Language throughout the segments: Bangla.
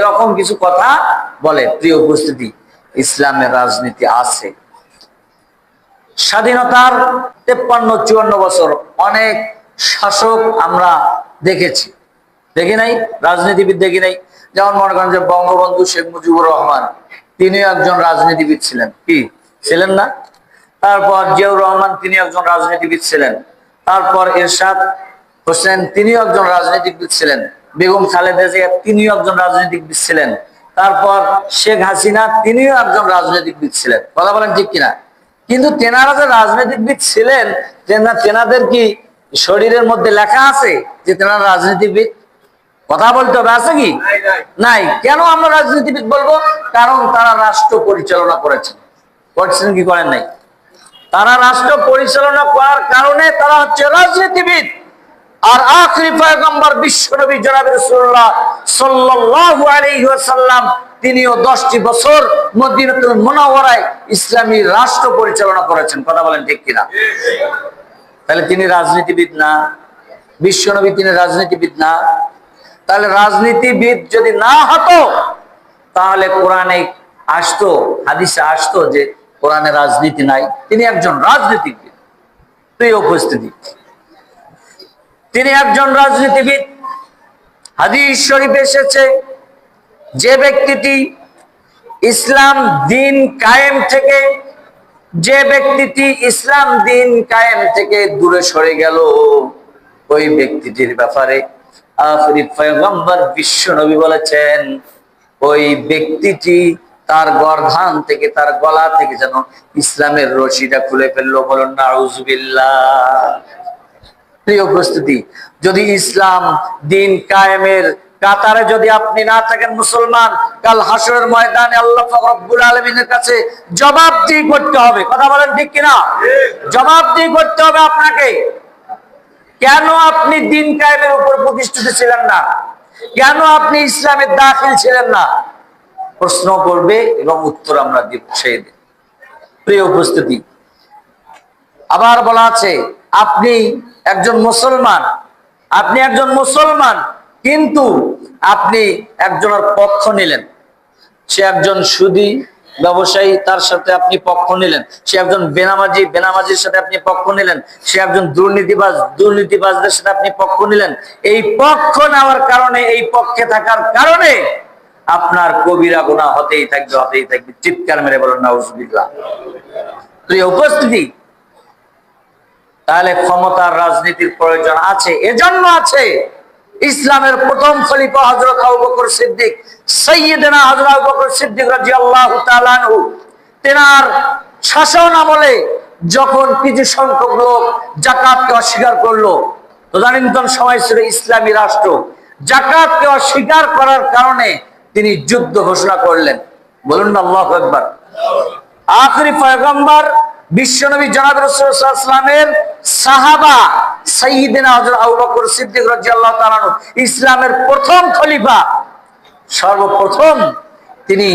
এরকম কিছু কথা বলে। প্রিয় উপস্থিতি, ইসলামের রাজনীতি আছে। স্বাধীনতার 53-54 বছর অনেক শাসক আমরা দেখেছি, দেখি নাই? রাজনীতিবিদ দেখি নাই? যেমন মনে করেন যে বঙ্গবন্ধু শেখ মুজিবুর রহমান, তিনিও একজন রাজনীতিবিদ ছিলেন, কি ছিলেন না? তারপর জিয়াউর রহমান, তিনি একজন রাজনীতিবিদ ছিলেন। তারপর এরশাদ হোসেন, তিনিও একজন রাজনীতিবিদ ছিলেন। বেগম খালেদা জিয়া, তিনিও একজন রাজনীতিবিদ ছিলেন। তারপর শেখ হাসিনা, তিনিও একজন রাজনীতিবিদ ছিলেন। কথা বলেন ঠিক কিনা? কিন্তু তেনারা যে রাজনীতিবিদ ছিলেন, তেনাদের কি শরীরের মধ্যে লেখা আছে যে তেনারা রাজনীতিবিদ? কথা বলতে হবে, আছে কি? নাই। কেন আমরা রাজনীতিবিদ বলবো? কারণ তারা রাষ্ট্র পরিচালনা করেছেন। করছেন কি করেন নাই? তারা রাষ্ট্র পরিচালনা করার কারণে তারা হচ্ছে রাজনীতিবিদ। আর আখিরি পয়গম্বর বিশ্বনবী জনাব রাসূলুল্লাহ সাল্লাল্লাহু আলাইহি ওয়াসাল্লাম, তিনিও 10টি বছর মদিনাতুল মুনাওয়ারায় ইসলামী রাষ্ট্র পরিচালনা করেছেন। কথা বলেন ঠিক কিনা? তাহলে তিনি রাজনীতিবিদ না? বিশ্বনবী তিনি রাজনীতিবিদ না? তাহলে রাজনীতিবিদ যদি না হতো তাহলে কোরআনে আসতো, হাদিসে আসতো যে কোরআনে রাজনীতি নাই। তিনি একজন রাজনীতিবিদ। প্রিয় উপস্থিতি, তিনি একজন রাজনীতিবিদ। হাদিস শরীফে এসেছে, যে ব্যক্তিটি ইসলাম দিন কায়েম থেকে, যে ব্যক্তিটি ইসলাম দিন কায়েম থেকে দূরে সরে গেল, ওই ব্যক্তিটির ব্যাপারে আখিরি পয়গম্বর বিশ্বনবী বলেছেন, ওই ব্যক্তিটি তার গর্দান থেকে, তার গলা থেকে যেন ইসলামের রশিটা খুলে ফেললো। বলুন নাউজুবিল্লাহ। প্রিয় উপস্থিতি, যদি ইসলাম দিন কায়েমের কাতারে যদি আপনি না থাকেন মুসলমান, কাল হাসরের ময়দানে আল্লাহ পাক রব্বুল আলামিনের কাছে জবাবদিহি করতে হবে। কথা বলেন ঠিক কিনা? জবাবদিহি করতে হবে আপনাকে। কেন আপনি দিন কায়েমের উপর প্রতিষ্ঠিত ছিলেন না? কেন আপনি ইসলামের দাখিল ছিলেন না? প্রশ্ন করবে এবং উত্তর আমরা দিব সেই দিন। প্রিয় উপস্থিতি, আবার বলা আছে, আপনি একজন মুসলমান, আপনি একজন মুসলমান, কিন্তু আপনি একজনের পক্ষ নিলেন। সে একজন সুদী ব্যবসায়ী, তার সাথে আপনি পক্ষ নিলেন। সে একজন বেনামাজি, বেনামাজির সাথে আপনি পক্ষ নিলেন। সে একজন দুর্নীতিবাজ, দুর্নীতিবাজদের সাথে আপনি পক্ষ নিলেন। এই পক্ষ নেওয়ার কারণে, এই পক্ষে থাকার কারণে আপনার কবিরা গুনাহ হতেই থাকবে, হতেই থাকবে। চিৎকার মেরে বলুন নাউজুবিল্লাহ। প্রিয় উপস্থিতি, তাহলে ক্ষমতার রাজনীতির প্রয়োজন আছে। এজন্য আছে ইসলামের প্রথম খলিফা হযরত আবু বকর সিদ্দিক, সাইয়্যিদনা হযরত আবু বকর সিদ্দিক রাদিয়াল্লাহু তাআলা আনহু, তেনার শাসন আমলে যখন কিছু সংখ্যক লোক যাকাতকে অস্বীকার করলো, তদানীন্তন সময় ছিল ইসলামী রাষ্ট্র, যাকাতকে অস্বীকার করার কারণে তিনি যুদ্ধ ঘোষণা করলেন। বলুন না আল্লাহু আকবার। আখিরি পয়গম্বর বিশ্বনবী জনাব রাসূলুল্লাহ সাল্লাল্লাহু আলাইহি ওয়াসাল্লামের সাহাবা সাইয়্যিদনা হযরত আবু বকর সিদ্দিক রাদিয়াল্লাহু তাআলা আনহু, ইসলামের প্রথম খলিফা, সর্বপ্রথম তিনি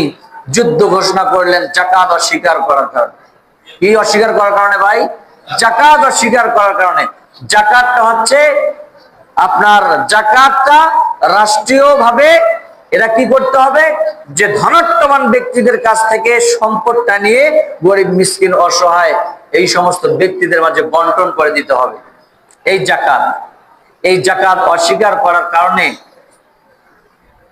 যুদ্ধ ঘোষণা করলেন যাকাত অস্বীকার করার কারণে। কি অস্বীকার করার কারণে ভাই? যাকাত অস্বীকার করার কারণে। যাকাতটা হচ্ছে আপনার, যাকাতটা রাষ্ট্রীয়ভাবে এটা কি করতে হবে, যে ধনাত্মবান ব্যক্তিদের কাছ থেকে সম্পদটা নিয়ে গরিব মিসকিন অসহায় এই সমস্ত ব্যক্তিদের মাঝে বন্টন করে দিতে হবে। এই যাকাত, এই যাকাত অস্বীকার করার কারণে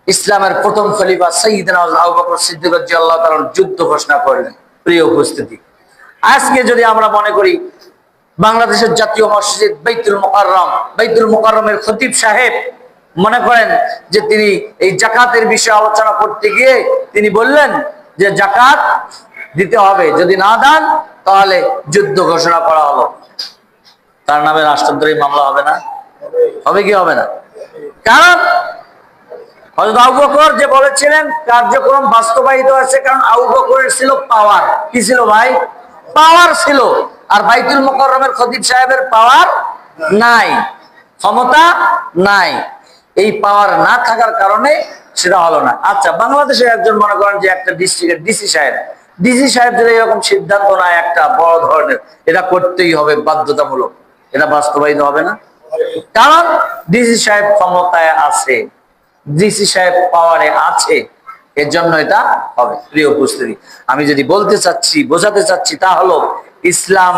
ইসলামের প্রথম খলিফা সাইয়্যিদনা আবু বকর সিদ্দিক রাদিয়াল্লাহু তাআলা যুদ্ধ ঘোষণা করলেন। প্রিয় উপস্থিতি, আজকে যদি আমরা মনে করি বাংলাদেশের জাতীয় মসজিদ বাইতুল মুকাররম, বাইতুল মুকাররমের খতিব সাহেব মনে করেন যে তিনি এই যাকাতের বিষয়ে আলোচনা করতে গিয়ে তিনি বললেন যে যাকাত দিতে হবে, যদি না দেন তাহলে যুদ্ধ ঘোষণা করা হলো, তার নামে রাষ্ট্রদ্রোহী মামলা হবে না? হবে কি হবে না? কারণ হযরত আবু বকর যে বলেছিলেন কার্যক্রম বাস্তবায়িত হয়েছে, কারণ আবু বকরের ছিল পাওয়ার। কি ছিল ভাই? পাওয়ার ছিল। আর বাইতুল মুকাররমের খতিব সাহেবের পাওয়ার নাই, ক্ষমতা নাই। এই পাওয়ার না থাকার কারণে সেটা হলো না। আচ্ছা, বাংলাদেশের একজন মনে করেন যে একটা ডিস্ট্রিক্টের ডিসি সাহেব যদি এরকম সিদ্ধান্ত নেয় একটা বড় ধরনের, এটা করতেই হবে বাধ্যতামূলক, এটা বাস্তবায়িত হবে না? কারণ ডিসি সাহেব ক্ষমতায় আছে, ডিসি সাহেব পাওয়ারে আছে, এর জন্য এটা হবে। প্রিয় উপস্থিতি, আমি যদি বলতে চাচ্ছি, বোঝাতে চাচ্ছি, তা হলো Islam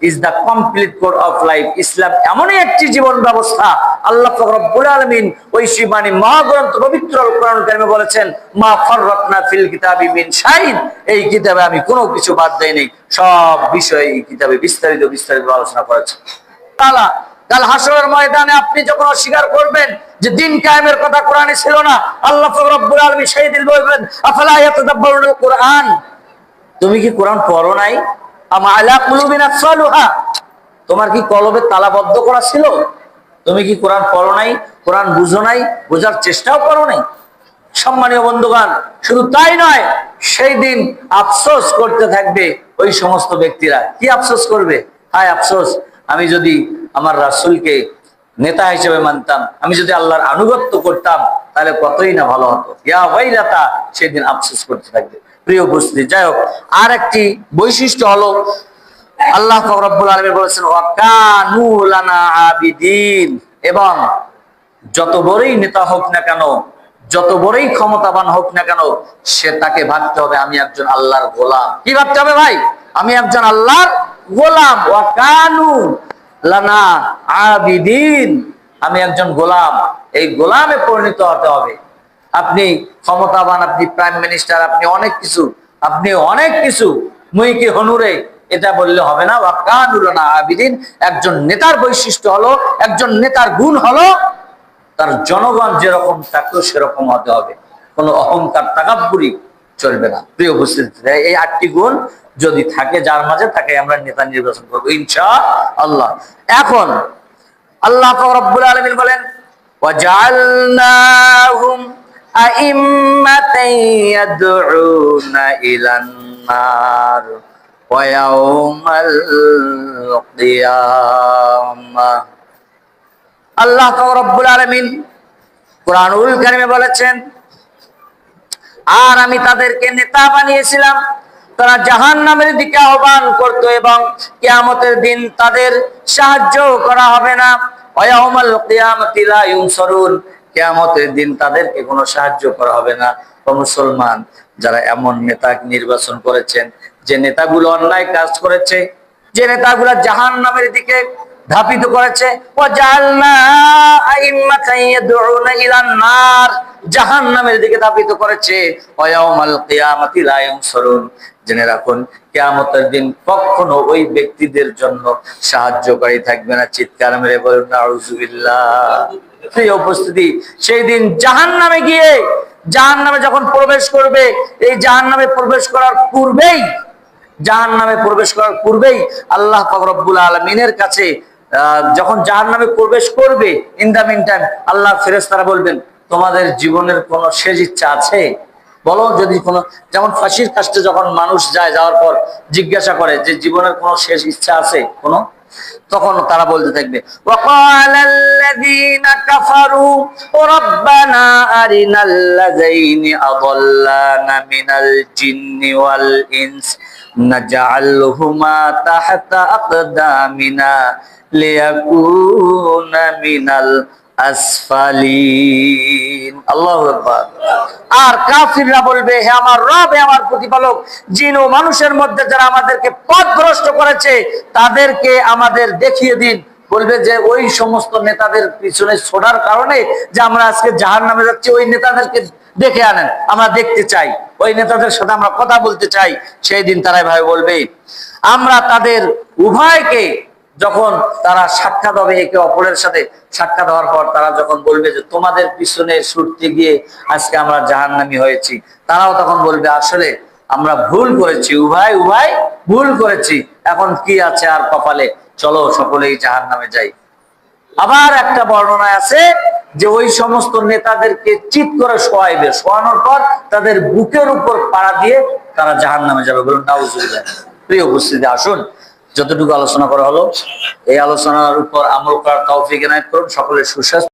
is the complete code of life. ইসলাম এমনই একটি জীবন ব্যবস্থা, আল্লাহ পাক রব্বুল আলামিন ওই শিবানী মহাগ্রন্থ পবিত্র কোরআন কারিমে বলেছেন, মা ফাররাতনা ফিল কিতাবি মিন শাইইন, এই কিতাবে আমি কোনো কিছু বাদ দেইনি, সব বিষয় এই কিতাবে বিস্তারিত বিস্তারিত আলোচনা করেছে। তাআলা কাল হাসরের ময়দানে আপনি যখন অস্বীকার করবেন যে দিন কায়েমের কথা কোরআনে ছিল না, আল্লাহ পাক রব্বুল আলামিন সেই দিন বলবেন, আফালা ইয়াতাদাব্বারুনাল কোরআন, তুমি কি কোরআন পড়ো নাই? আম আলা কুলুবিন আকফালুহা, তোমার কি কলবে তালাবদ্ধ করা ছিল? তুমি কি কোরআন পড়ো নাই? কোরআন বুঝো নাই? বোঝার চেষ্টাও করো নাই? সম্মানীয় বন্ধুগণ, শুধু তাই নয়, সেই দিন আফসোস করতে থাকবে ওই সমস্ত ব্যক্তিরা। কি আফসোস করবে? হায় আফসোস, আমি যদি আমার রাসূলকে নেতা হিসেবে মানতাম, আমি যদি আল্লাহর আনুগত্য করতাম, তাহলে কতই না ভালো হতো। ইয়া ওয়াইলাতা, সেদিন আফসোস করতে থাকবে। প্রিয় উপস্থিতি, যাই হোক, আর একটি বৈশিষ্ট্য হলো আল্লাহ পাক রব্বুল আলামিন বলেছেন, ওয়া কানু লানা আবিদিন, এবং যত বড়ই নেতা হোক না কেন, যত বড়ই ক্ষমতাবান হোক না কেন, সে তাকে ভাবতে হবে আমি একজন আল্লাহর গোলাম। কি ভাবতে হবে ভাই? আমি একজন আল্লাহর গোলাম। ওয়া কানু লানা আবিদিন, আমি একজন গোলাম, এই গোলামে পরিণত হতে হবে। আপনি ক্ষমতাবান, আপনি প্রাইম মিনিস্টার, আপনি অনেক কিছু মুইকে হনুরে, এটা বললে হবে না। ওয়া কানু লানা আবিদিন, একজন নেতার বৈশিষ্ট্য হলো, একজন নেতার গুণ হলো, তার জনগণ যেরকম থাকতো সেরকম হতে হবে, কোনো অহংকার তাকাব্বুরি চলবে না। প্রিয় উপস্থিতি, এই 8টি গুণ যদি থাকে যার মাঝে, তাকে আমরা নেতা নির্বাচন করবো ইনশাআল্লাহ। এখন আল্লাহ পাক রব্বুল আলামিন বলেন, ওয়াজআলনাহুম আইম্মাতান ইয়াদউনা ইলান নার ওয়া ইয়াউমাল কিয়ামাহ। আল্লাহ পাক রব্বুল আলামিন কুরআনুল কারীমে বলেছেন, আর আমি তাদেরকে নেতা বানিয়েছিলাম, তারা জাহান্নামের দিকে আহ্বান করত, এবং কিয়ামতের দিন তাদের সাহায্য করা হবে না। ওয়া ইয়াউমাল কিয়ামাতি লা ইউনসারুন, কিয়ামতের দিন তাদেরকে কোনো সাহায্য করা হবে না। ও মুসলমান, যারা এমন নেতা নির্বাচন করেছেন, যে নেতাগুলো অন্যায় কাজ করেছে, যে নেতাগুলো জাহান্নামের দিকে ধাপিত করেছে, জাহান্নামের দিকে ধাপিত করেছে, জেনে রাখুন কিয়ামতের দিন কখনো ওই ব্যক্তিদের জন্য সাহায্যকারী থাকবে না। চিৎকার মেরে বলুন নাউজুবিল্লাহ। প্রিয় উপস্থিতি, সেই দিন জাহান্নামে গিয়ে, জাহান্নামে যখন প্রবেশ করবে, এই জাহান্নামে প্রবেশ করার পূর্বেই আল্লাহ পাক রব্বুল আলামিনের কাছে যখন জাহান্নামে প্রবেশ করবে, ইন দা মিন টাইম আল্লাহ ফেরেশতারা বলবেন, তোমাদের জীবনের কোন শেষ ইচ্ছা আছে? বলো, যদি কোনো, যেমন ফাঁসির কাস্টে যখন মানুষ যায়, যাওয়ার পর জিজ্ঞাসা করে যে জীবনের কোনো শেষ ইচ্ছা আছে কোনো, তখন তারা বলতে থাকবে, ওয়াকালাল্লাযীনা কাফারু রাব্বানা আরিনাল্লাযীনা আযাল্লানা মিনাল জিন্নি ওয়াল ইনস নাজআলহুমা তাহতা আকদামিনা লিয়াকুনা মিনাল আসফালিন। আল্লাহু আকবার। আর কাফিররা বলবে, হে আমার রব, হে আমার প্রতিপালক, জিন ও মানুষের মধ্যে যারা আমাদেরকে পথভ্রষ্ট করেছে, তাদেরকে আমাদের দেখিয়ে দিন। বলবে যে ওই সমস্ত নেতাদের পিছনে ছোড়ার কারণে যে আমরা আজকে জাহান্নামে যাচ্ছি, ওই নেতাদেরকে দেখে আনেন, আমরা দেখতে চাই, ওই নেতাদের সাথে আমরা কথা বলতে চাই। সেই দিন তারাই ভাই বলবে, আমরা তাদের উভয়কে, যখন তারা সাক্ষাৎ হবে একে অপরের সাথে, সাক্ষাৎ হওয়ার পর তারা যখন বলবে যে তোমাদের পিছনে ছুটতে গিয়ে আজকে আমরা জাহান্নামী হয়েছি, তারাও তখন বলবে আসলে আমরা ভুল করেছি, উভয় ভুল করেছি, এখন কি আছে আর কপালে, চলো সকলেই জাহান্নামে যাই। আবার একটা বর্ণনা আছে যে ওই সমস্ত নেতাদেরকে চিৎ করে শোয়াইবে, শোয়ানোর পর তাদের বুকের উপর পাড়া দিয়ে তারা জাহান্নামে যাবে। বলুন নাউজুবিল্লাহ। প্রিয় উপস্থিতি, আসুন যতটুকু আলোচনা করা হলো, এই আলোচনার উপর আমল করার তৌফিক এনায়েত করুন। সকলের সুস্বাস্থ্য